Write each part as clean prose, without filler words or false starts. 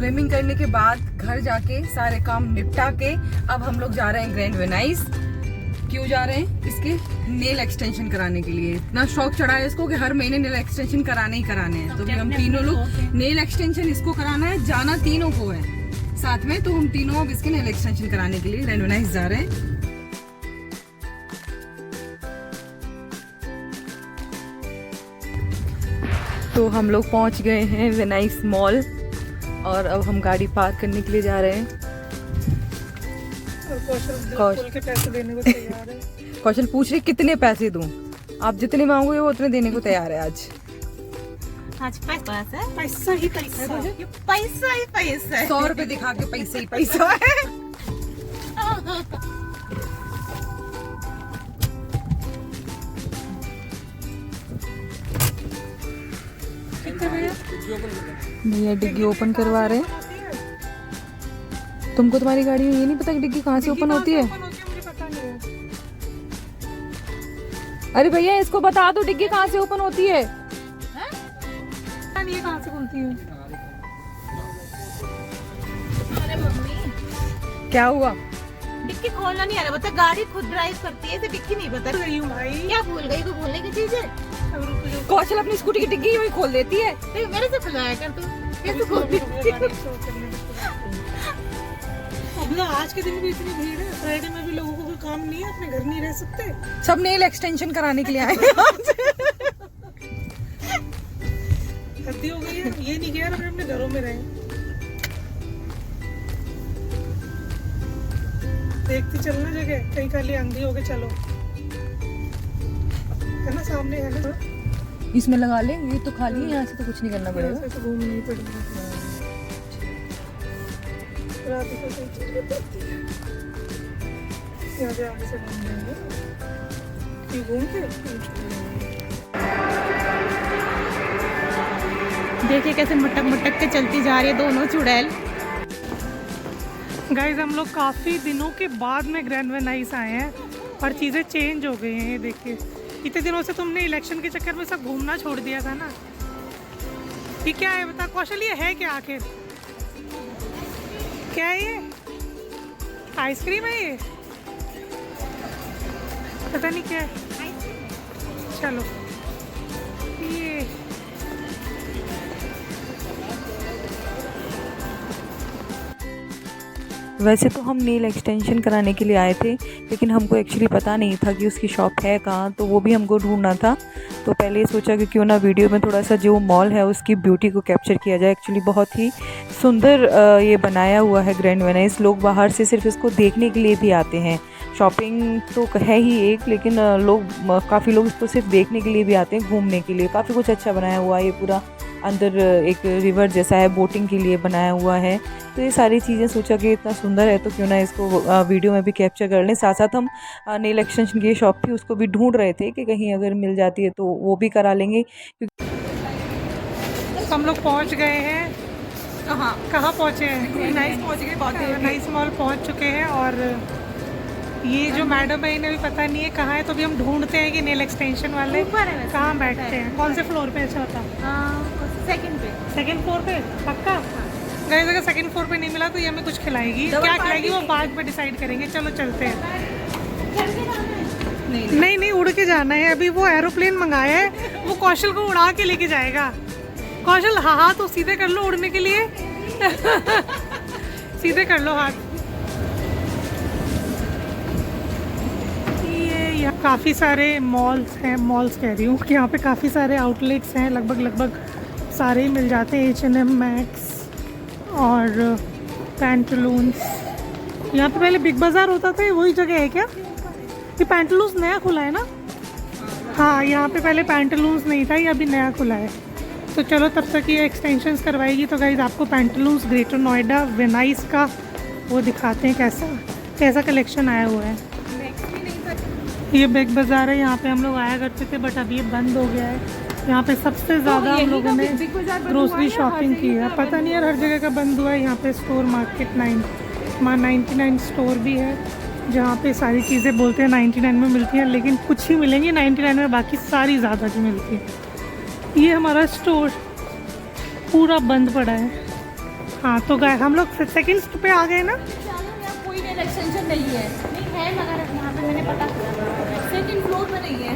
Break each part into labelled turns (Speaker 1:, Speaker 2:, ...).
Speaker 1: Swimming करने के बाद घर जाके सारे काम निपटा के अब हम लोग जा रहे हैं ग्रैंड वेनाइस। क्यों जा रहे हैं? इसके नेल एक्सटेंशन कराने के लिए। इतना शौक चढ़ा है इसको कि हर महीने नेल एक्सटेंशन कराने ही कराने हैं। तो हम तीनों लोग नेल एक्सटेंशन इसको कराना है, जाना तीनों को है साथ में। तो हम तीनों अब इसके नेल एक्सटेंशन कराने के लिए ग्रैंड वेनाइस जा रहे हैं। तो हम लोग पहुंच गए हैं वेनाइस मॉल और अब हम गाड़ी पार्क करने के लिए जा रहे हैं। कौशल के पैसे देने को तैयार है। कौशल पूछ रही कितने पैसे दूं? आप जितने मांगोगे वो उतने देने को तैयार है आज
Speaker 2: पैसा है, पैसा ही पैसा है, पैसा ही पैसा है।
Speaker 1: 100 रुपए दिखा के पैसा ही पैसा है। भैया डिग्गी ओपन करवा रहे हैं। तुमको तुम्हारी गाड़ी में ये नहीं पता कि डिग्गी कहाँ से ओपन होती है? अरे भैया इसको बता दो डिग्गी कहाँ से ओपन होती है।
Speaker 2: ये कहाँ से खुलती है? अरे मम्मी
Speaker 1: क्या हुआ?
Speaker 2: डिक्की खोलना नहीं आ रहा। बता गाड़ी खुद ड्राइव करती है, डिक्की नहीं पता। भाई क्या भूल गई? को भूलने की चीज है।
Speaker 1: कौशल अपनी स्कूटी की डिग्गी यूं ही खोल देती है।
Speaker 2: मेरे से खुलवाया कर तू। कैसे खोलती है? अब ना आज के दिन भी इतनी भीड़ है, फ्राइडे में भी लोगों को कोई काम नहीं है, अपने घर नहीं रह सकते।
Speaker 1: सब नेल एक्सटेंशन कराने के लिए आए हैं।
Speaker 2: हद्दी हो गई है। ये नहीं कह रहा अपने घरों में रहे। देखती चलना जगह, कहीं खाली अंधी होके चलो। है ना सामने है ना?
Speaker 1: इसमें लगा ले, ये तो खाली है, यहाँ से तो कुछ नहीं करना पड़ेगा।
Speaker 2: तो घूमनी ही पड़ेगी। राधिका से यहाँ से आगे से घूम लेंगे। ये घूम के देखिए कैसे मटक मटक के चलती जा रही है दोनों चुड़ैल। गाइस हम लोग काफ़ी दिनों के बाद में ग्रैंड वेनाइस आए हैं और चीज़ें चेंज हो गई हैं। ये देखिए इतने दिनों से तुमने इलेक्शन के चक्कर में सब घूमना छोड़ दिया था ना। ये क्या है बता कौशल? ये है क्या आखिर? क्या है ये? आइसक्रीम है ये? पता नहीं क्या है। चलो ये
Speaker 1: वैसे तो हम नेल एक्सटेंशन कराने के लिए आए थे, लेकिन हमको एक्चुअली पता नहीं था कि उसकी शॉप है कहाँ, तो वो भी हमको ढूंढना था। तो पहले ही सोचा कि क्यों ना वीडियो में थोड़ा सा जो मॉल है उसकी ब्यूटी को कैप्चर किया जाए। एक्चुअली बहुत ही सुंदर ये बनाया हुआ है ग्रैंड वेनाइस। लोग बाहर से सिर्फ इसको देखने के लिए भी आते हैं। शॉपिंग तो है ही एक, लेकिन काफ़ी लोग इसको सिर्फ देखने के लिए भी आते हैं, घूमने के लिए। काफ़ी कुछ अच्छा बनाया हुआ है। ये पूरा अंदर एक रिवर जैसा है, बोटिंग के लिए बनाया हुआ है। तो ये सारी चीज़ें सोचा कि इतना सुंदर है तो क्यों ना इसको वीडियो में भी कैप्चर कर लें। साथ साथ हम नेल एक्सटेंशन की शॉप थी उसको भी ढूंढ रहे थे कि कहीं अगर मिल जाती है तो वो भी करा लेंगे।
Speaker 2: हम लोग पहुंच गए हैं। कहाँ पहुँचे हैं?
Speaker 1: वेनाइस पहुँच गए।
Speaker 2: वेनाइस मॉल पहुँच चुके हैं और ये जो मैडम है इन्हें भी पता नहीं है कहाँ है। तो अभी हम ढूंढते हैं कि नेल एक्सटेंशन वाले कहाँ बैठते हैं। कौन से फ्लोर पे? अच्छा होता सेकंड फ्लोर पे पक्का। गाइस अगर सेकंड फ्लोर पे नहीं मिला तो ये हमें कुछ खिलाएगी। क्या खिलाएगी वो बाद में डिसाइड करेंगे। चलो चलते हैं। नहीं उड़ के जाना है। अभी वो एरोप्लेन मंगाया है, वो कौशल को उड़ा के लेके जाएगा। कौशल हाथ तो सीधे कर लो उड़ने के लिए। सीधे कर लो हाथ। ये काफ़ी सारे मॉल्स हैं, मॉल्स कह रही हूँ कि यहाँ पे काफ़ी सारे आउटलेट्स हैं। लगभग सारे ही मिल जाते हैं। H&M, मैक्स और पैंटलून्स। यहाँ पे पहले बिग बाज़ार होता था, वही जगह है क्या? ये पैंटलून्स नया खुला है ना? हाँ यहाँ पे पहले पैंटलून्स नहीं था, ये अभी नया खुला है। तो चलो तब तक ये एक्सटेंशंस करवाएगी। तो गाइस आपको पैंटलून्स ग्रेटर नोएडा वेनाइस का वो दिखाते हैं कैसा कलेक्शन आया हुआ है। ये बिग बाज़ार है, यहाँ पे हम लोग आया करते थे बट अभी ये बंद हो गया है। यहाँ पे सबसे ज़्यादा हम लोगों ने ग्रोसरी शॉपिंग की है। पता नहीं यार हर जगह का बंद हुआ है। यहाँ पे स्टोर मार्केट 99 स्टोर भी है जहाँ पे सारी चीज़ें बोलते हैं 99 में मिलती हैं, लेकिन कुछ ही मिलेंगी 99 में, बाकी सारी ज़्यादा की मिलती है। ये हमारा स्टोर पूरा बंद पड़ा है। हाँ तो गए हम लोग सेकंड पे आ गए ना।
Speaker 1: यहाँ कोई नेल एक्सटेंशन नहीं है, नहीं है मगर यहाँ पे मैंने पता किया सेकंड फ्लोर पे नहीं है,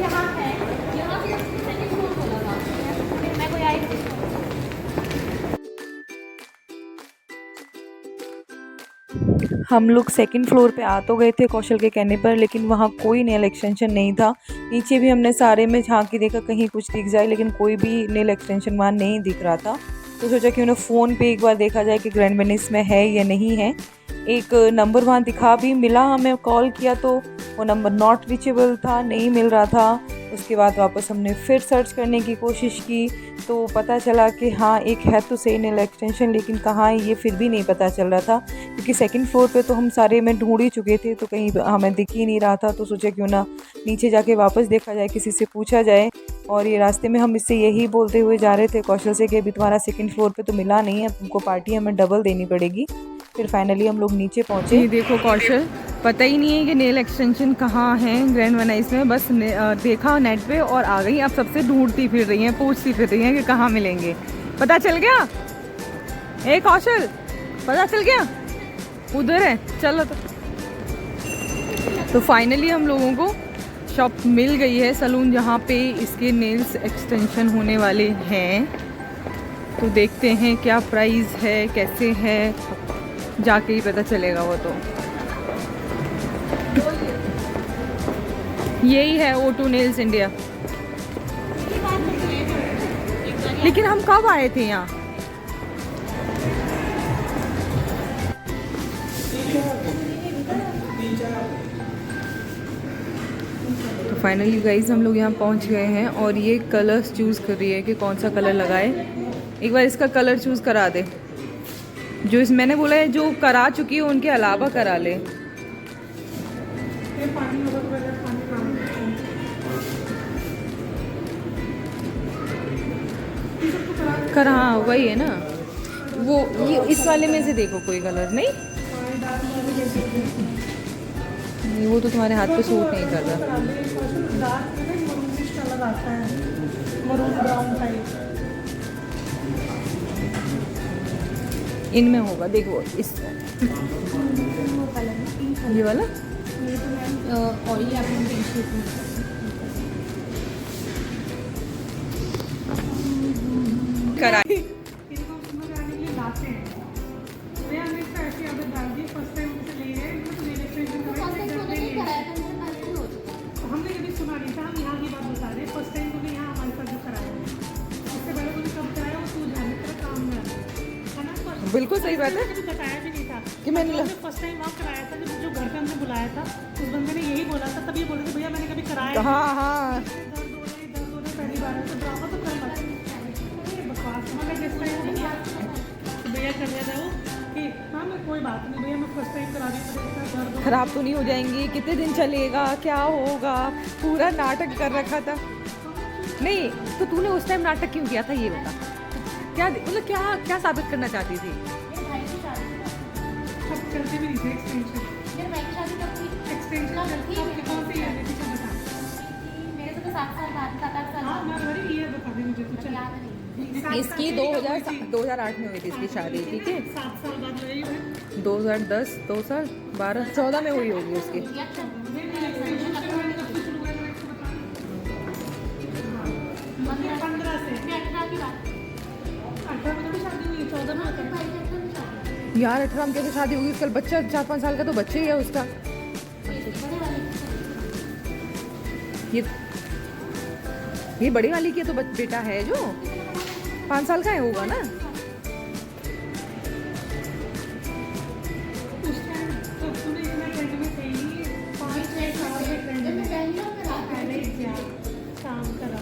Speaker 1: यहाँ है, यहाँ पे सेकंड फ्लोर पे लगा, फिर मैं कोई आई। हम लोग सेकंड फ्लोर पे आ तो गए थे कौशल के कहने पर, लेकिन वहाँ कोई नेल एक्सटेंशन नहीं था। नीचे भी हमने सारे में झांक के देखा कहीं कुछ दिख जाए, लेकिन कोई भी नेल एक्सटेंशन वहाँ नहीं दिख रहा था। तो सोचा कि उन्हें फ़ोन पे एक बार देखा जाए कि ग्रैंड वेनिस में है या नहीं है। एक नंबर वहाँ दिखा भी मिला, हमें कॉल किया तो वो नंबर नॉट रीचेबल था, नहीं मिल रहा था। उसके बाद वापस हमने फिर सर्च करने की कोशिश की तो पता चला कि हाँ एक है तो सही नेल एक्सटेंशन, लेकिन कहाँ है ये फिर भी नहीं पता चल रहा था, क्योंकि सेकंड फ्लोर पे तो हम सारे में ढूंढ ही चुके थे तो कहीं हमें दिख ही नहीं रहा था। तो सोचा क्यों ना नीचे जाके वापस देखा जाए, किसी से पूछा जाए। और ये रास्ते में हम इससे यही बोलते हुए जा रहे थे कौशल से कि अभी तुम्हारा सेकंड फ्लोर पे तो मिला नहीं है, तुमको पार्टी हमें डबल देनी पड़ेगी। फिर फाइनली हम लोग नीचे पहुँचे।
Speaker 3: ये देखो कौशल, पता ही नहीं है कि नेल एक्सटेंशन कहाँ है ग्रैंड वेनिस में, बस देखा नेट पे और आ गई। अब सबसे ढूंढती फिर रही हैं, पूछती फिर रही हैं कि कहाँ मिलेंगे। पता चल गया? ए कौशल, पता चल गया? उधर है, चलो। तो फाइनली हम लोगों को शॉप मिल गई है, सलून जहाँ पे इसके नेल्स एक्सटेंशन होने वाले हैं। तो देखते हैं क्या प्राइस है, कैसे है, जाके ही पता चलेगा वो। तो यही है O2 नेल्स इंडिया। लेकिन हम कब आए थे यहाँ? तो फाइनली गाइज हम लोग यहाँ पहुँच गए हैं और ये कलर्स चूज़ कर रही है कि कौन सा कलर लगाए। एक बार इसका कलर चूज़ करा दे, जो मैंने बोला है जो करा चुकी है उनके अलावा करा ले। कर हाँ वही है ना वो, ये इस वाले में से देखो कोई कलर नहीं, वो तो तुम्हारे हाथ पे सूट नहीं कर रहा। इनमें होगा देखो इस ये वाला
Speaker 1: और ये आपने
Speaker 3: कराई।
Speaker 2: हमने कभी सुना नहीं था, हम यहाँ की बात बता रहे हैं। फर्स्ट टाइम तूने यहाँ हमारे साथ जो कराया है, उससे पहले तूने कब कराया वो तू जाने, तेरा काम में है ना।
Speaker 3: बिल्कुल सही बात है
Speaker 2: कभी बताया भी नहीं था
Speaker 3: कि मैंने
Speaker 2: फर्स्ट टाइम वहाँ कराया था। जब जो घर पे हमने बुलाया था उस बंदे ने यही बोला था, तब ये बोल रहे थे भैया मैंने कभी कराया।
Speaker 3: हाँ हाँ
Speaker 2: दर्द हो रहा है पहली बार है, तो ड्रामा तो कर मत बकवास। मैं जिस टाइम भैया कर रहा था वो कि हाँ मैं कोई बात नहीं भैया, मैं फर्स्ट टाइम करा दी,
Speaker 3: खराब तो नहीं हो जाएंगी, कितने दिन चलेगा, क्या होगा, पूरा नाटक कर रखा था। नहीं तो तूने उस टाइम नाटक क्यों किया था ये बता, क्या मतलब क्या क्या साबित करना चाहती थी?
Speaker 2: चलते भी नहीं थे एक्सटेंशन कौन सी है बता।
Speaker 1: मेरे से तो 7 साल बाद 7-8 साल
Speaker 2: हाँ मैं बड़ी ये बता दे मुझे तो चल।
Speaker 3: इसकी 2008 में हुई थी इसकी शादी, ठीक है।
Speaker 2: 7 साल बाद रही है
Speaker 3: 2010 2 साल 12 14 में हुई होगी उसकी।
Speaker 2: 15 से 18 की बात, 18 में तो शादी हुई, 14 में होता है
Speaker 3: यार 18 में कैसे शादी होगी? कल बच्चा 4-5 साल का तो बच्चा ही है उसका। ये बड़ी वाली की तो बेटा है जो 5 साल का है होगा ना।
Speaker 2: उस टाइम तो तूने इतना ट्रेंड में थे ही 5-6 साल के ट्रेंड में पहले क्या काम करा।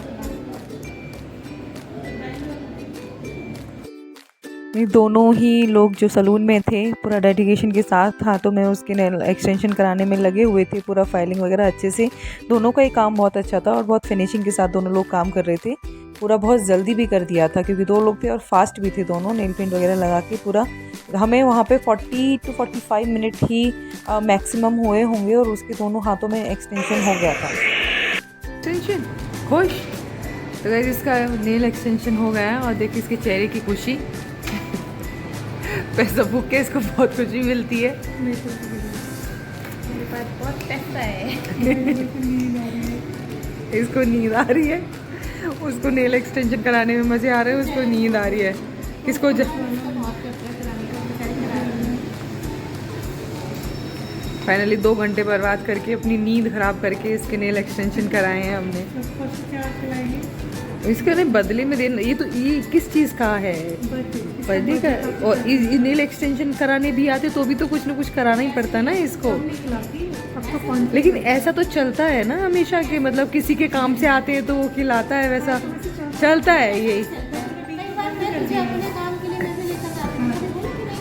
Speaker 1: ये दोनों ही लोग जो सलून में थे पूरा डेडिकेशन के साथ हाथों में उसके नेल एक्सटेंशन कराने में लगे हुए थे, पूरा फाइलिंग वगैरह अच्छे से। दोनों का ही काम बहुत अच्छा था और बहुत फिनिशिंग के साथ दोनों लोग काम कर रहे थे। पूरा बहुत जल्दी भी कर दिया था क्योंकि 2 लोग थे और फास्ट भी थे दोनों, नेल पेंट वगैरह लगा के पूरा। हमें वहाँ पे 40 to 45 मिनट ही मैक्सिमम हुए होंगे और उसके दोनों हाथों में एक्सटेंशन हो गया था।
Speaker 3: एक्सटेंशन खुश तो गाइस इसका नेल एक्सटेंशन हो गया है और देखिए इसके चेहरे की खुशी। पैसा फूक के इसको बहुत खुशी मिलती है।
Speaker 2: मेरे पास बहुत पैसा है।
Speaker 3: इसको नींद आ रही है, उसको नेल एक्सटेंशन कराने में मज़े आ रहे हैं, उसको नींद आ रही है। किसको फाइनली 2 घंटे बर्बाद करके अपनी नींद ख़राब करके इसके नेल एक्सटेंशन कराए हैं हमने। इसके ने बदले में देना, ये किस चीज़ का है? बर्थडे का। और नेल एक्सटेंशन कराने भी आते तो भी तो कुछ ना कुछ कराना ही पड़ता ना इसको। लेकिन ऐसा तो चलता है ना हमेशा कि मतलब किसी के काम से आते हैं तो वो खिलाता है, वैसा चलता है यही।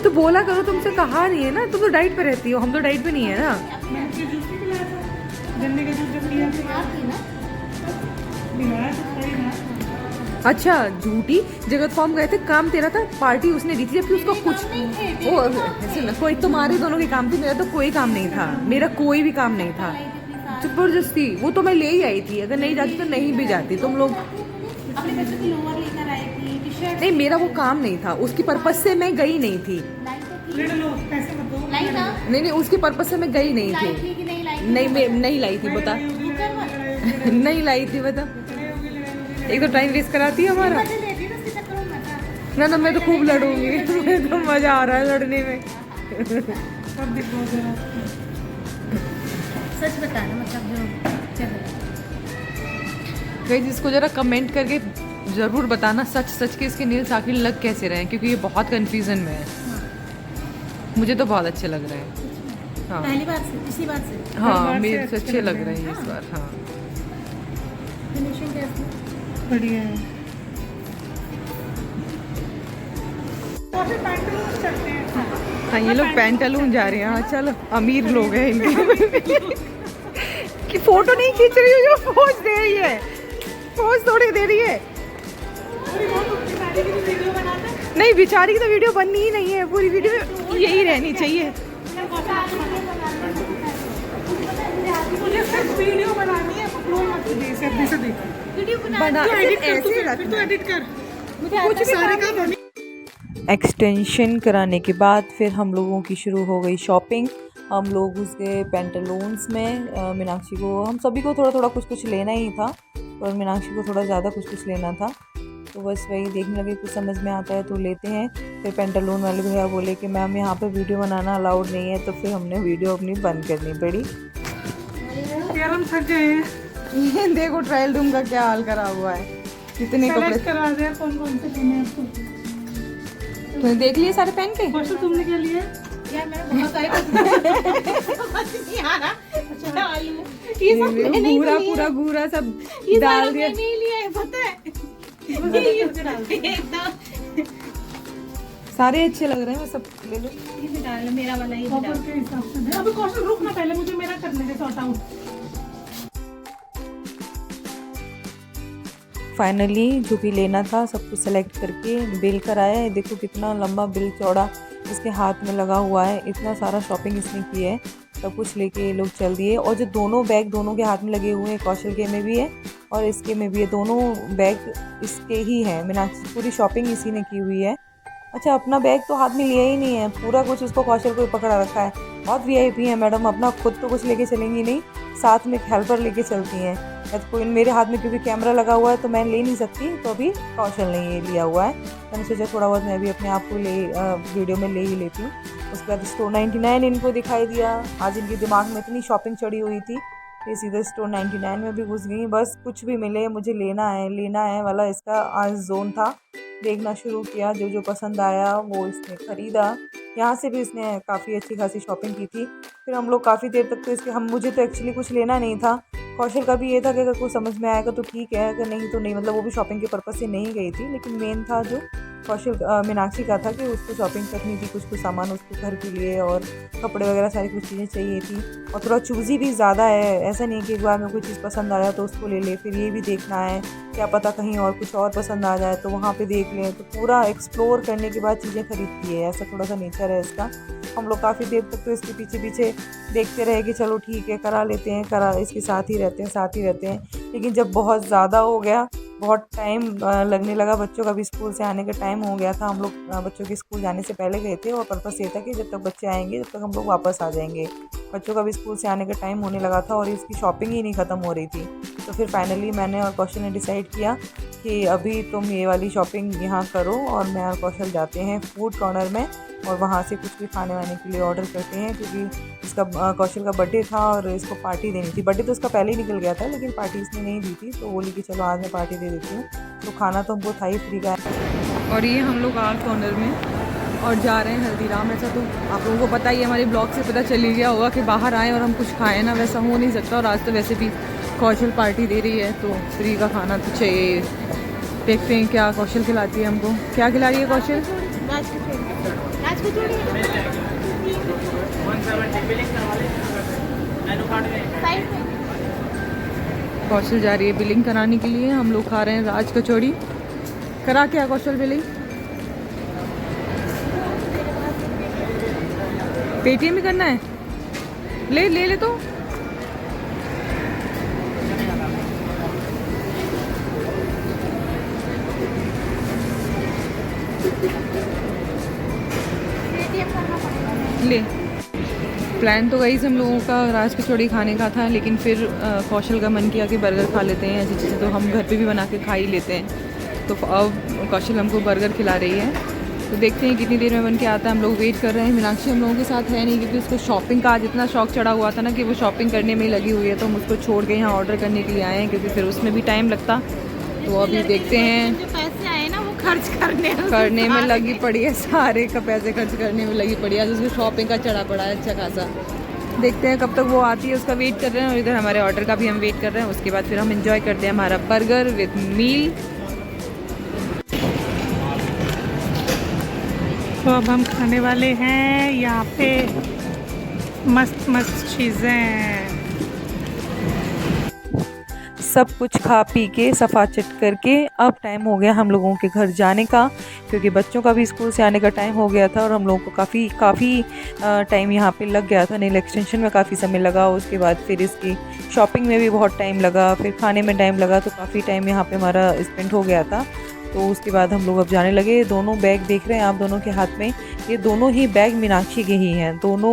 Speaker 3: तो बोला करो, तुमसे कहा नहीं है ना, तुम तो डाइट पे रहती हो, हम तो डाइट पे नहीं है ना। अच्छा, झूठी जगत फॉर्म गए थे, काम तेरा था, पार्टी उसने दी थी, जबकि उसको कुछ वो सुन, कोई तुम्हारे दोनों के काम थी, मेरा तो कोई काम नहीं था, मेरा कोई भी काम नहीं था। जबरदस्ती वो तो मैं ले ही आई थी, अगर नहीं जाती तो नहीं भी जाती। तुम लोग नहीं, मेरा वो काम नहीं था, उसकी पर्पस से मैं गई नहीं थी। नहीं, उसकी पर्पस से मैं गई नहीं थी। नहीं, मैं नहीं लाई थी, बता। नहीं लाई थी, बता। एक तो टाइम वेस्ट कराती है हमारा ना। मैं तो खूब लड़ूंगी, मुझे तो मजा आ रहा है लड़ने में।
Speaker 2: सच बताना, मतलब
Speaker 3: जो जिसको जरा कमेंट करके ज़रूर बताना सच के इसके नेल्स आखिर लग कैसे रहे हैं, क्योंकि ये बहुत कंफ्यूजन में है। मुझे तो बहुत अच्छे लग रहे हैं। हाँ,
Speaker 2: पहली बार से, इसी बार से।
Speaker 3: हाँ, मेरे से अच्छे लग रहे हैं इस बार। हाँ,
Speaker 2: फिनिशिंग कैसी? बढ़िया है।
Speaker 3: हाँ, ये लोग पैंटालून जा रहे हैं। हाँ, चलो, अमीर लोग हैं इनके। कि फोटो नहीं खींच रही है, जो पोज दे रही है, पोज थोड़ी दे रही है। नहीं, बेचारी की तो वीडियो बननी ही नहीं है, पूरी वीडियो यही रहनी चाहिए।
Speaker 2: वीडियो बनानी है,
Speaker 1: एक्सटेंशन कराने के बाद फिर हम लोगों की शुरू हो गई शॉपिंग। हम लोग उसके पेंटालून्स में मीनाक्षी को, हम सभी को थोड़ा थोड़ा कुछ लेना ही था, और मीनाक्षी को थोड़ा ज़्यादा कुछ लेना था। तो बस वही देखने लगे, कुछ समझ में आता है तो लेते हैं। फिर पेंटालून वाले भैया बोले कि मैम यहाँ पे वीडियो बनाना अलाउड नहीं है, तो फिर हमने वीडियो अपनी बंद करनी पड़ी।
Speaker 2: यार हम थक गए हैं।
Speaker 3: ये देखो ट्रायल रूम का क्या हाल करा हुआ है, कितने कपड़े
Speaker 2: करा दे, कौन कौन से लेने हैं आपको?
Speaker 3: तुमने देख लिए सारे पहन के?
Speaker 2: कौन सा तुमने क्या लिया? यार मैंने बहुत सारे
Speaker 3: पूरा घूरा सब डाल दिया।
Speaker 2: नहीं लिया है, पता है।
Speaker 3: सारे अच्छे लग रहे हैं, सब ले लो।
Speaker 2: ये डाल, मेरा वाला ये डाल के हिसाब से। अभी कौशल रुक ना, पहले मुझे मेरा करने दे सॉर्ट आउट।
Speaker 1: फाइनली जो भी लेना था सब कुछ सेलेक्ट करके बिल कराया है। देखो कितना लंबा बिल चौड़ा इसके हाथ में लगा हुआ है, इतना सारा शॉपिंग इसने की है। सब कुछ लेके ये लोग चल दिए। और जो दोनों बैग दोनों के हाथ में लगे हुए हैं, कौशल के में भी है और इसके में भी है, दोनों बैग इसके ही हैं। मीनाक्षी पूरी शॉपिंग इसी ने की हुई है। अच्छा, अपना बैग तो हाथ में लिया ही नहीं है, पूरा कुछ उसको कौशल को ही पकड़ा रखा है। बहुत वीआईपी है मैडम, अपना खुद तो कुछ लेके चलेंगी नहीं, साथ में एक हेल्पर लेके चलती हैं। तो कोई मेरे हाथ में क्योंकि कैमरा लगा हुआ है तो मैं ले नहीं सकती, तो अभी कौशल ने ये लिया हुआ है। मैंने सोचा थोड़ा बहुत मैं भी अपने आप को वीडियो में ले ही लेती हूँ। उसके बाद स्टोर 99 इनको दिखाई दिया। आज इनके दिमाग में इतनी शॉपिंग चढ़ी हुई थी, ये सीधे स्टोर 99 में भी घुस गई। बस कुछ भी मिले मुझे लेना है वाला इसका आज जोन था। देखना शुरू किया, जो जो पसंद आया वो इसने ख़रीदा। यहाँ से भी इसने काफ़ी अच्छी खासी शॉपिंग की थी। फिर हम लोग काफ़ी देर तक तो मुझे तो एक्चुअली कुछ लेना नहीं था। कौशल का भी ये था कि अगर कुछ समझ में आएगा तो ठीक है, अगर नहीं तो नहीं। मतलब वो भी शॉपिंग के पर्पज़ से नहीं गई थी, लेकिन मेन था जो कौशल मीनाक्षी का था कि उसको शॉपिंग करनी थी, कुछ सामान उसके घर के लिए और कपड़े वगैरह सारी कुछ चीज़ें चाहिए थी। और थोड़ा चूज़ी भी ज़्यादा है, ऐसा नहीं कि एक बार में कोई चीज़ पसंद आया तो उसको ले ले। फिर ये भी देखना है, क्या पता कहीं और कुछ और पसंद आ जाए तो वहाँ पे देख लें। तो पूरा एक्सप्लोर करने के बाद चीज़ें खरीदती है, ऐसा थोड़ा सा नेचर है इसका। हम लोग काफ़ी देर तक तो इसके पीछे पीछे देखते रहे कि चलो ठीक है करा लेते हैं, इसके साथ ही रहते हैं। लेकिन जब बहुत ज़्यादा हो गया, बहुत टाइम लगने लगा। बच्चों का भी स्कूल से आने का टाइम हो गया था। हम लोग बच्चों के स्कूल जाने से पहले गए थे और पर्पस ये था कि जब तक बच्चे आएंगे जब तक हम लोग वापस आ जाएंगे। बच्चों का भी स्कूल से आने का टाइम होने लगा था और इसकी शॉपिंग ही नहीं ख़त्म हो रही थी। तो फिर फाइनली मैंने और कौशल ने डिसाइड किया कि अभी तुम ये वाली शॉपिंग यहाँ करो और मैं और कौशल जाते हैं फूड कॉर्नर में और वहाँ से कुछ भी खाने वाने के लिए ऑर्डर करते हैं, क्योंकि इसका कौशल का बर्थडे था और इसको पार्टी देनी थी। बर्थडे तो इसका पहले ही निकल गया था लेकिन पार्टी इसने नहीं दी थी, तो बोली कि चलो आज मैं पार्टी दे देती हूँ। तो खाना तो हमको था ही फ्री का।
Speaker 3: और ये हम लोग आर्ट कॉर्नर में और जा रहे हैं हल्दीराम। ऐसा तो आप लोगों को पता ही है, हमारे ब्लॉग से पता चल ही गया होगा कि बाहर आए और हम कुछ खाएं ना, वैसा हो नहीं सकता। और आज तो वैसे भी कौशल पार्टी दे रही है तो फ्री का खाना तो चाहिए। देखते हैं क्या कौशल खिलाती है हमको। क्या खिला रही है कौशल? कौशल जा रही है बिलिंग कराने के लिए। हम लोग खा रहे हैं राज कचौड़ी। करा क्या कौशल बिलिंग? पेटीएम भी करना है? ले ले ले तो। ले। प्लान तो गई हम लोगों का राज कचौड़ी खाने का था, लेकिन फिर कौशल का मन किया कि बर्गर खा लेते हैं। ऐसी चीज़ें तो हम घर पे भी बना के खा ही लेते हैं। तो अब कौशल हमको बर्गर खिला रही है, तो देखते हैं कितनी देर में बन के आता है। हम लोग वेट कर रहे हैं। मीनाक्षी हम लोगों के साथ है नहीं, क्योंकि उसको शॉपिंग का आज इतना शौक चढ़ा हुआ था ना कि वो शॉपिंग करने में ही लगी हुई है। तो हम उसको छोड़ के यहाँ ऑर्डर करने के लिए आए हैं, क्योंकि फिर उसमें भी टाइम लगता। तो अभी देखते हैं।
Speaker 2: जो पैसे आए ना वो खर्च
Speaker 3: करने में लगी पड़ी है, सारे का पैसे खर्च करने में लगी पड़ी है। आज उसको शॉपिंग का चढ़ा पड़ा है अच्छा खासा। देखते हैं कब तक वो आती है, उसका वेट कर रहे हैं। और इधर हमारे ऑर्डर का भी हम वेट कर रहे हैं। उसके बाद फिर हम एंजॉय करते हैं हमारा बर्गर विद मील।
Speaker 2: तो अब हम खाने वाले हैं यहाँ पे मस्त मस्त चीज़ें।
Speaker 1: सब कुछ खा पी के सफ़ा चट करके अब टाइम हो गया हम लोगों के घर जाने का, क्योंकि बच्चों का भी स्कूल से आने का टाइम हो गया था और हम लोगों को काफ़ी टाइम यहाँ पे लग गया था। नेल एक्सटेंशन में काफ़ी समय लगा, उसके बाद फिर इसकी शॉपिंग में भी बहुत टाइम लगा, फिर खाने में टाइम लगा, तो काफ़ी टाइम यहाँ पे हमारा स्पेंड हो गया था। तो उसके बाद हम लोग अब जाने लगे। दोनों बैग देख रहे हैं आप दोनों के हाथ में, ये दोनों ही बैग मीनाक्षी के ही हैं। दोनों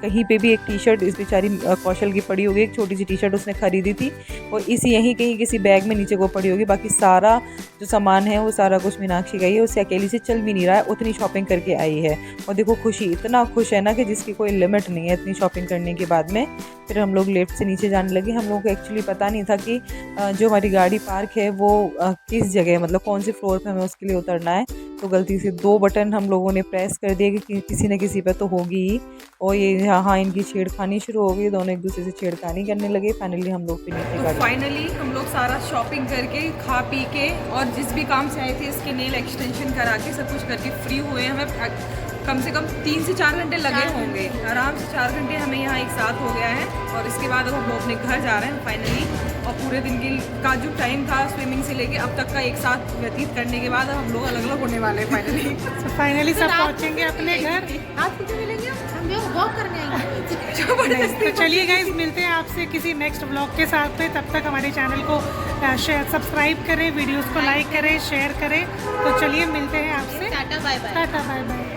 Speaker 1: कहीं पे भी एक टी शर्ट इस बेचारी कौशल की पड़ी होगी, एक छोटी सी टी शर्ट उसने खरीदी थी और इसी यहीं कहीं किसी बैग में नीचे को पड़ी होगी। बाकी सारा जो सामान है वो सारा कुछ मीनाक्षी का ही है। उससे अकेली से चल भी नहीं रहा है, उतनी शॉपिंग करके आई है। और देखो खुशी, इतना खुश है ना कि जिसकी कोई लिमिट नहीं है इतनी शॉपिंग करने के बाद में। फिर हम लोग लिफ्ट से नीचे जाने लगे। हम लोगों को एक्चुअली पता नहीं था कि जो हमारी गाड़ी पार्क है वो किस जगह, मतलब कौन से फ्लोर पे हमें उसके लिए उतरना है। तो गलती से 2 बटन हम लोगों ने प्रेस कर दिए कि किसी न किसी पे तो होगी ही। और ये यहाँ इनकी छेड़खानी शुरू हो गई, दोनों एक दूसरे से छेड़खानी करने लगे। फाइनली हम लोग फिर नीचे गाड़ी,
Speaker 3: फाइनली हम लोग सारा शॉपिंग करके खा पी के और जिस भी काम से आए थे इसके नेल एक्सटेंशन करा के सब कुछ करके फ्री हुए। हमें कम से कम 3 से 4 घंटे लगे होंगे, आराम से 4 घंटे हमें यहाँ एक साथ हो गया है। और इसके बाद अब हम लोग अपने घर जा रहे हैं फाइनली। और पूरे दिन का जो टाइम था स्विमिंग से लेके अब तक का एक साथ व्यतीत करने के बाद अब हम लोग अलग अलग होने वाले हैं फाइनली।
Speaker 2: फाइनली सब पहुँचेंगे अपने घर।
Speaker 3: आप कितने मिलेंगे? हम वॉक करने आएंगे।
Speaker 2: तो चलिए गाइस, मिलते हैं आपसे किसी नेक्स्ट ब्लॉग के साथ में। तब तक हमारे चैनल को सब्सक्राइब करें, वीडियोस को लाइक करें, शेयर करें। तो चलिए मिलते हैं आपसे।
Speaker 3: Ta-ta bye bye.
Speaker 2: Ta-ta bye bye.